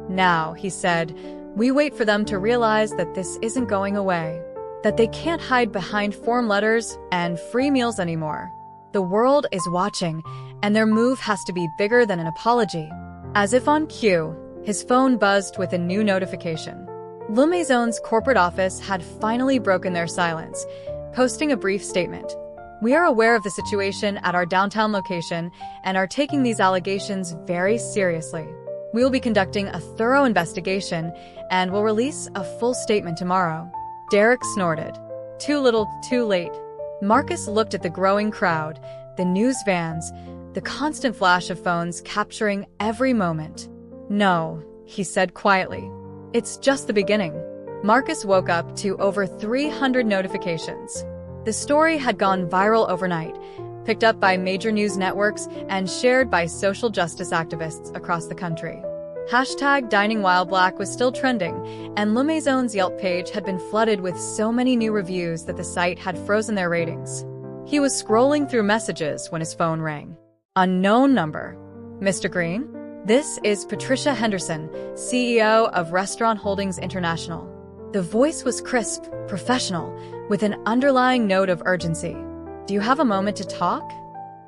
"Now," he said, "we wait for them to realize that this isn't going away, that they can't hide behind form letters and free meals anymore. The world is watching, and their move has to be bigger than an apology." As if on cue, his phone buzzed with a new notification. LeMaison's corporate office had finally broken their silence, posting a brief statement. "We are aware of the situation at our downtown location and are taking these allegations very seriously. We will be conducting a thorough investigation and will release a full statement tomorrow." Derek snorted. Too little, too late. Marcus looked at the growing crowd, the news vans, the constant flash of phones capturing every moment. "No," he said quietly. "It's just the beginning." Marcus woke up to over 300 notifications. The story had gone viral overnight, picked up by major news networks and shared by social justice activists across the country. #DiningWhileBlack was still trending, and LeMaison's Yelp page had been flooded with so many new reviews that the site had frozen their ratings. He was scrolling through messages when his phone rang. Unknown number. "Mr. Green? This is Patricia Henderson, CEO of Restaurant Holdings International." The voice was crisp, professional, with an underlying note of urgency. "Do you have a moment to talk?"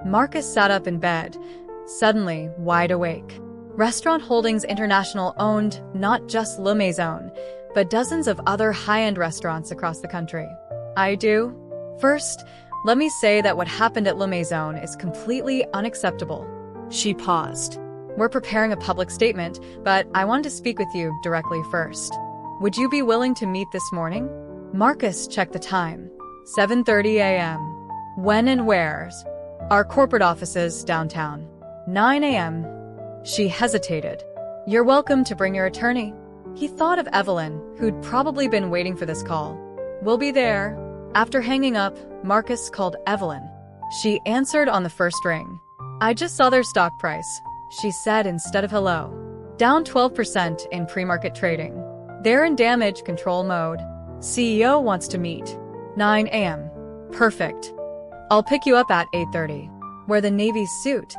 Marcus sat up in bed, suddenly wide awake. Restaurant Holdings International owned not just Le Maison, but dozens of other high-end restaurants across the country. "I do. First, let me say that what happened at Le Maison is completely unacceptable." She paused. "We're preparing a public statement, but I wanted to speak with you directly first. Would you be willing to meet this morning?" Marcus checked the time. 7:30 a.m. "When and where?" "Our corporate offices downtown." 9 a.m. She hesitated. "You're welcome to bring your attorney." He thought of Evelyn, who'd probably been waiting for this call. "We'll be there." After hanging up, Marcus called Evelyn. She answered on the first ring. "I just saw their stock price," she said instead of hello. "Down 12% in pre-market trading. They're in damage control mode. CEO wants to meet." 9 a.m. "Perfect. I'll pick you up at 8:30. Wear the navy suit.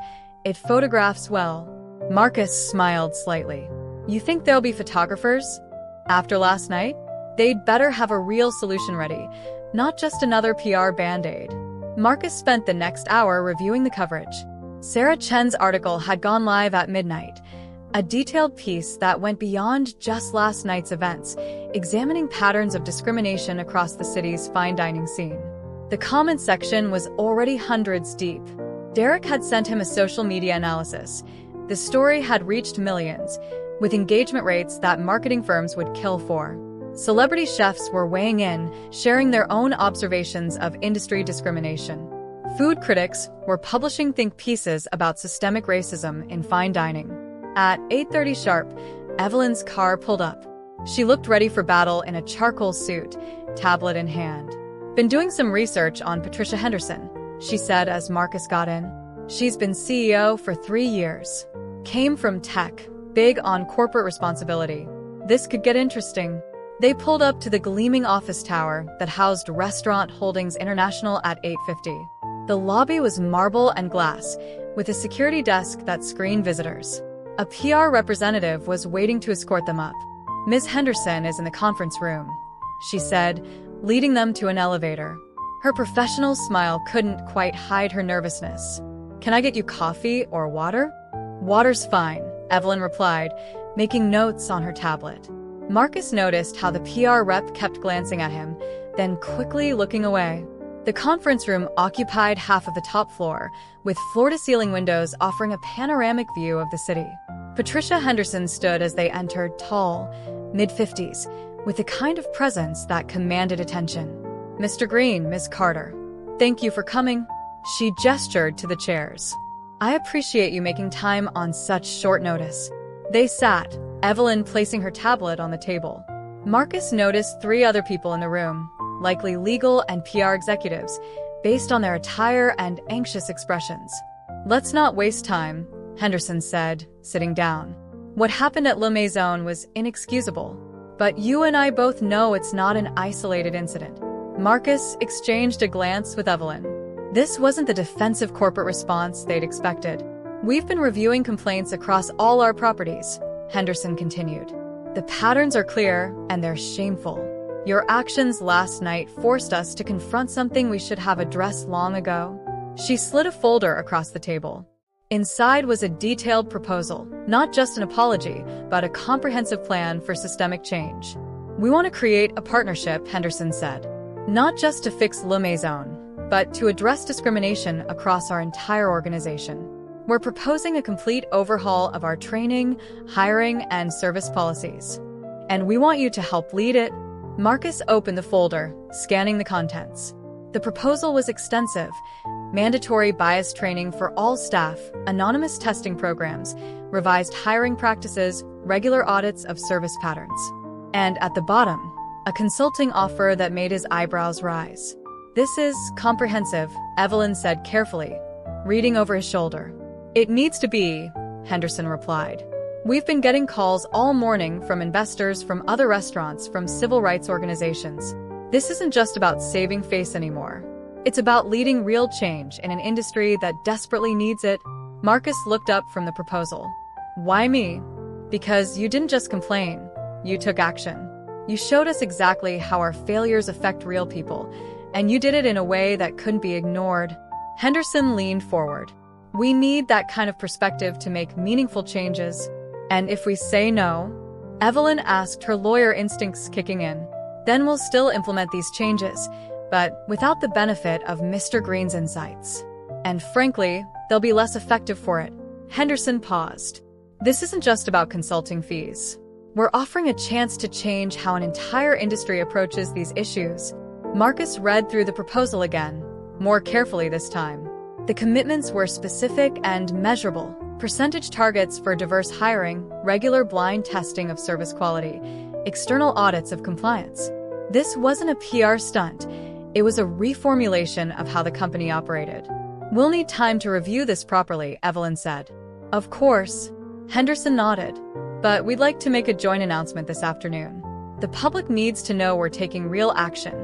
It photographs well." Marcus smiled slightly. "You think there'll be photographers? After last night? They'd better have a real solution ready, not just another PR band-aid." Marcus spent the next hour reviewing the coverage. Sarah Chen's article had gone live at midnight, a detailed piece that went beyond just last night's events, examining patterns of discrimination across the city's fine dining scene. The comment section was already hundreds deep. Derek had sent him a social media analysis. The story had reached millions, with engagement rates that marketing firms would kill for. Celebrity chefs were weighing in, sharing their own observations of industry discrimination. Food critics were publishing think pieces about systemic racism in fine dining. At 8:30 sharp, Evelyn's car pulled up. She looked ready for battle in a charcoal suit, tablet in hand. "Been doing some research on Patricia Henderson," she said as Marcus got in. "She's been CEO for 3 years. Came from tech, big on corporate responsibility. This could get interesting." They pulled up to the gleaming office tower that housed Restaurant Holdings International at 8:50. The lobby was marble and glass, with a security desk that screened visitors. A PR representative was waiting to escort them up. "Ms. Henderson is in the conference room," she said, leading them to an elevator. Her professional smile couldn't quite hide her nervousness. "Can I get you coffee or water?" "Water's fine," Evelyn replied, making notes on her tablet. Marcus noticed how the PR rep kept glancing at him, then quickly looking away. The conference room occupied half of the top floor, with floor-to-ceiling windows offering a panoramic view of the city. Patricia Henderson stood as they entered, tall, mid-50s, with the kind of presence that commanded attention. "Mr. Green, Miss Carter, thank you for coming." She gestured to the chairs. "I appreciate you making time on such short notice." They sat, Evelyn placing her tablet on the table. Marcus noticed 3 other people in the room, likely legal and PR executives, based on their attire and anxious expressions. "Let's not waste time," Henderson said, sitting down. "What happened at La Maison was inexcusable, but you and I both know it's not an isolated incident." Marcus exchanged a glance with Evelyn. This wasn't the defensive corporate response they'd expected. "We've been reviewing complaints across all our properties," Henderson continued. "The patterns are clear, and they're shameful. Your actions last night forced us to confront something we should have addressed long ago." She slid a folder across the table. Inside was a detailed proposal, not just an apology, but a comprehensive plan for systemic change. "We want to create a partnership," Henderson said. "Not just to fix La Maison, but to address discrimination across our entire organization. We're proposing a complete overhaul of our training, hiring, and service policies. And we want you to help lead it." Marcus opened the folder, scanning the contents. The proposal was extensive: mandatory bias training for all staff, anonymous testing programs, revised hiring practices, regular audits of service patterns. And at the bottom, a consulting offer that made his eyebrows rise. "This is comprehensive," Evelyn said carefully, reading over his shoulder. "It needs to be," Henderson replied. "We've been getting calls all morning from investors, from other restaurants, from civil rights organizations. This isn't just about saving face anymore. It's about leading real change in an industry that desperately needs it." Marcus looked up from the proposal. "Why me?" "Because you didn't just complain. You took action. You showed us exactly how our failures affect real people, and you did it in a way that couldn't be ignored." Henderson leaned forward. "We need that kind of perspective to make meaningful changes." "And if we say no?" Evelyn asked, her lawyer instincts kicking in. "Then we'll still implement these changes, but without the benefit of Mr. Green's insights. And frankly, they'll be less effective for it." Henderson paused. "This isn't just about consulting fees. We're offering a chance to change how an entire industry approaches these issues." Marcus read through the proposal again, more carefully this time. The commitments were specific and measurable: percentage targets for diverse hiring, regular blind testing of service quality, external audits of compliance. This wasn't a PR stunt. It was a reformulation of how the company operated. "We'll need time to review this properly," Evelyn said. "Of course." Henderson nodded. "But we'd like to make a joint announcement this afternoon. The public needs to know we're taking real action,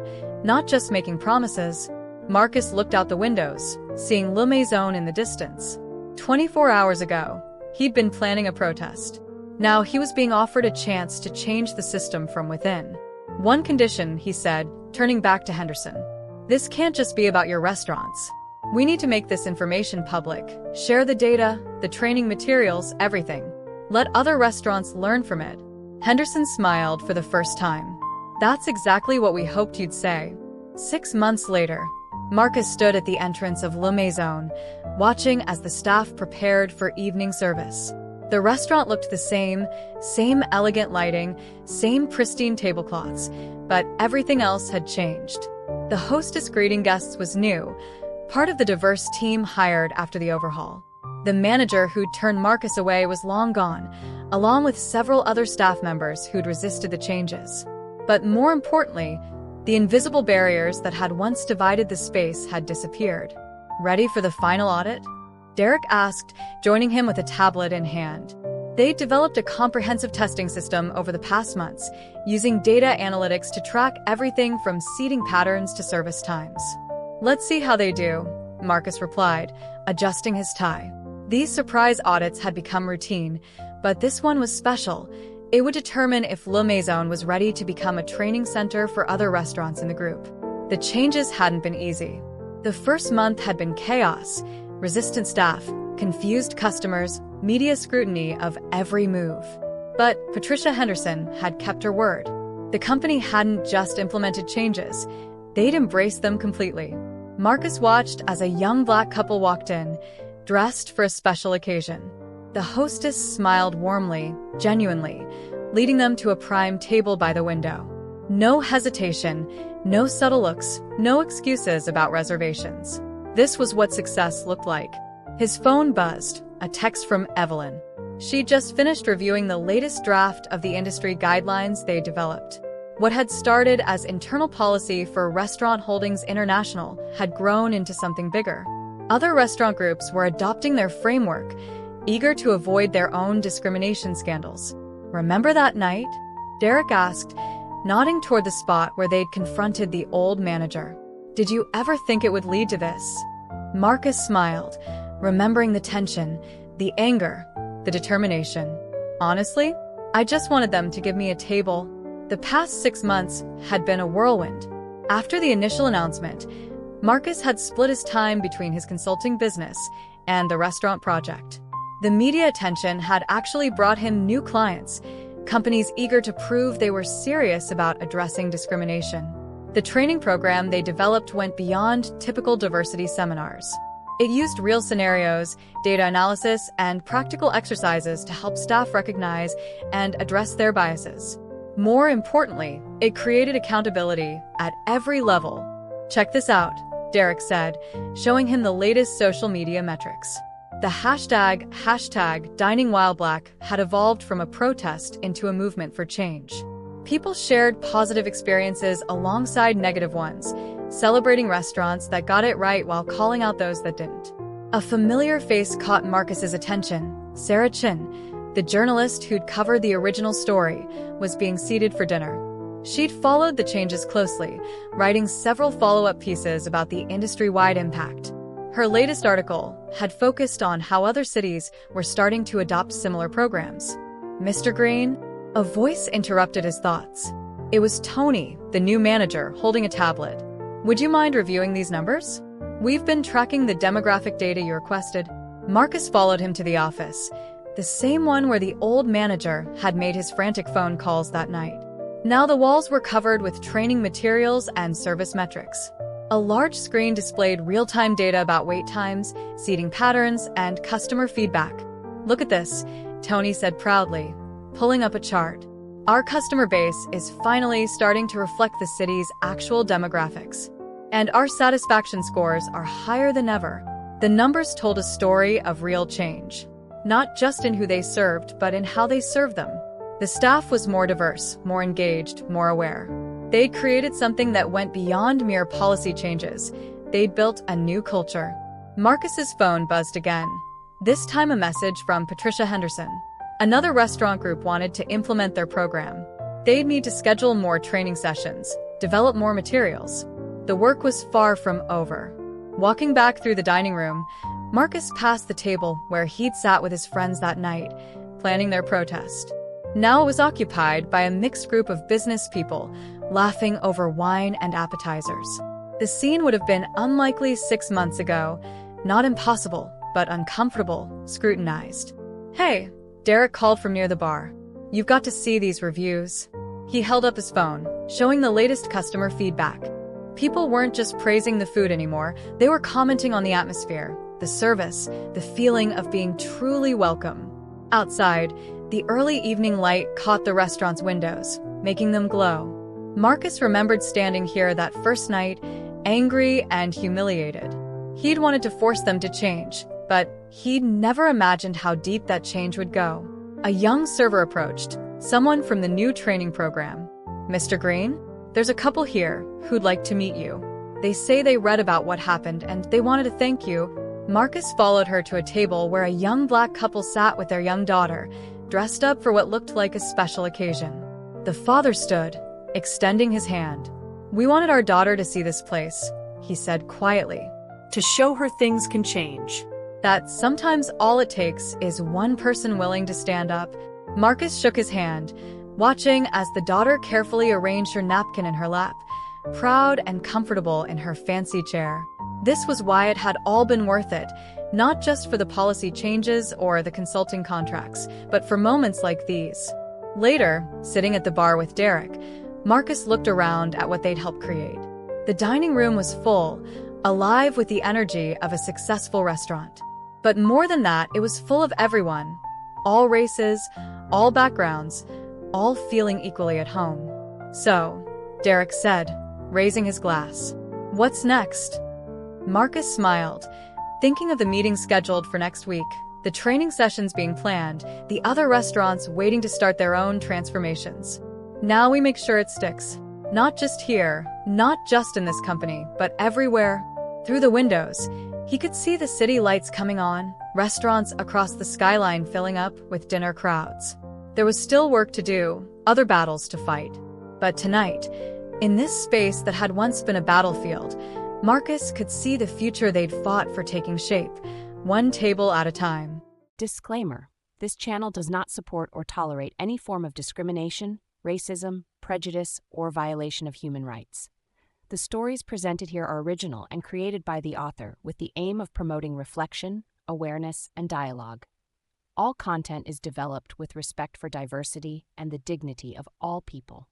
not just making promises." Marcus looked out the windows, seeing La Maison in the distance. 24 hours ago, he'd been planning a protest. Now he was being offered a chance to change the system from within. "One condition," he said, turning back to Henderson. "This can't just be about your restaurants. We need to make this information public, share the data, the training materials, everything. Let other restaurants learn from it." Henderson smiled for the first time. "That's exactly what we hoped you'd say." 6 months later, Marcus stood at the entrance of La Maison, watching as the staff prepared for evening service. The restaurant looked the same elegant lighting, same pristine tablecloths, but everything else had changed. The hostess greeting guests was new, part of the diverse team hired after the overhaul. The manager who'd turned Marcus away was long gone, along with several other staff members who'd resisted the changes. But more importantly, the invisible barriers that had once divided the space had disappeared. "Ready for the final audit?" Derek asked, joining him with a tablet in hand. They'd developed a comprehensive testing system over the past months, using data analytics to track everything from seating patterns to service times. "Let's see how they do," Marcus replied, adjusting his tie. These surprise audits had become routine, but this one was special. It would determine if Le Maison was ready to become a training center for other restaurants in the group. The changes hadn't been easy. The first month had been chaos, resistant staff, confused customers, media scrutiny of every move. But Patricia Henderson had kept her word. The company hadn't just implemented changes, they'd embraced them completely. Marcus watched as a young Black couple walked in, dressed for a special occasion. The hostess smiled warmly, genuinely, leading them to a prime table by the window. No hesitation, no subtle looks, no excuses about reservations. This was what success looked like. His phone buzzed, a text from Evelyn. She'd just finished reviewing the latest draft of the industry guidelines they developed. What had started as internal policy for Restaurant Holdings International had grown into something bigger. Other restaurant groups were adopting their framework, eager to avoid their own discrimination scandals. "Remember that night?" Derek asked, nodding toward the spot where they'd confronted the old manager. "Did you ever think it would lead to this?" Marcus smiled, remembering the tension, the anger, the determination. "Honestly, I just wanted them to give me a table." The past 6 months had been a whirlwind. After the initial announcement, Marcus had split his time between his consulting business and the restaurant project. The media attention had actually brought him new clients, companies eager to prove they were serious about addressing discrimination. The training program they developed went beyond typical diversity seminars. It used real scenarios, data analysis, and practical exercises to help staff recognize and address their biases. More importantly, it created accountability at every level. "Check this out," Derek said, showing him the latest social media metrics. The hashtag #DiningWhileBlack had evolved from a protest into a movement for change. People shared positive experiences alongside negative ones, celebrating restaurants that got it right while calling out those that didn't. A familiar face caught Marcus's attention. Sarah Chin, the journalist who'd covered the original story, was being seated for dinner. She'd followed the changes closely, writing several follow-up pieces about the industry-wide impact. Her latest article had focused on how other cities were starting to adopt similar programs. "Mr. Green?" A voice interrupted his thoughts. It was Tony, the new manager, holding a tablet. "Would you mind reviewing these numbers? We've been tracking the demographic data you requested." Marcus followed him to the office, the same one where the old manager had made his frantic phone calls that night. Now the walls were covered with training materials and service metrics. A large screen displayed real-time data about wait times, seating patterns, and customer feedback. "Look at this," Tony said proudly, pulling up a chart. "Our customer base is finally starting to reflect the city's actual demographics. And our satisfaction scores are higher than ever." The numbers told a story of real change, not just in who they served, but in how they served them. The staff was more diverse, more engaged, more aware. They'd created something that went beyond mere policy changes. They'd built a new culture. Marcus's phone buzzed again, this time a message from Patricia Henderson. Another restaurant group wanted to implement their program. They'd need to schedule more training sessions, develop more materials. The work was far from over. Walking back through the dining room, Marcus passed the table where he'd sat with his friends that night, planning their protest. Now it was occupied by a mixed group of business people, laughing over wine and appetizers. The scene would have been unlikely 6 months ago, not impossible, but uncomfortable, scrutinized. "Hey," Derek called from near the bar. "You've got to see these reviews." He held up his phone, showing the latest customer feedback. People weren't just praising the food anymore, they were commenting on the atmosphere, the service, the feeling of being truly welcome. Outside, the early evening light caught the restaurant's windows, making them glow. Marcus remembered standing here that first night, angry and humiliated. He'd wanted to force them to change, but he'd never imagined how deep that change would go. A young server approached, someone from the new training program. "Mr. Green, there's a couple here who'd like to meet you. They say they read about what happened and they wanted to thank you." Marcus followed her to a table where a young Black couple sat with their young daughter, dressed up for what looked like a special occasion. The father stood, extending his hand. "We wanted our daughter to see this place," he said quietly. "To show her things can change." That sometimes all it takes is one person willing to stand up. Marcus shook his hand, watching as the daughter carefully arranged her napkin in her lap, proud and comfortable in her fancy chair. This was why it had all been worth it, not just for the policy changes or the consulting contracts, but for moments like these. Later, sitting at the bar with Derek, Marcus looked around at what they'd helped create. The dining room was full, alive with the energy of a successful restaurant. But more than that, it was full of everyone, all races, all backgrounds, all feeling equally at home. "So," Derek said, raising his glass, "what's next?" Marcus smiled, thinking of the meeting scheduled for next week, the training sessions being planned, the other restaurants waiting to start their own transformations. Now we make sure it sticks. Not just here, not just in this company, but everywhere. Through the windows, he could see the city lights coming on, restaurants across the skyline filling up with dinner crowds. There was still work to do, other battles to fight. But tonight, in this space that had once been a battlefield, Marcus could see the future they'd fought for taking shape, one table at a time. Disclaimer: this channel does not support or tolerate any form of discrimination, racism, prejudice, or violation of human rights. The stories presented here are original and created by the author with the aim of promoting reflection, awareness, and dialogue. All content is developed with respect for diversity and the dignity of all people.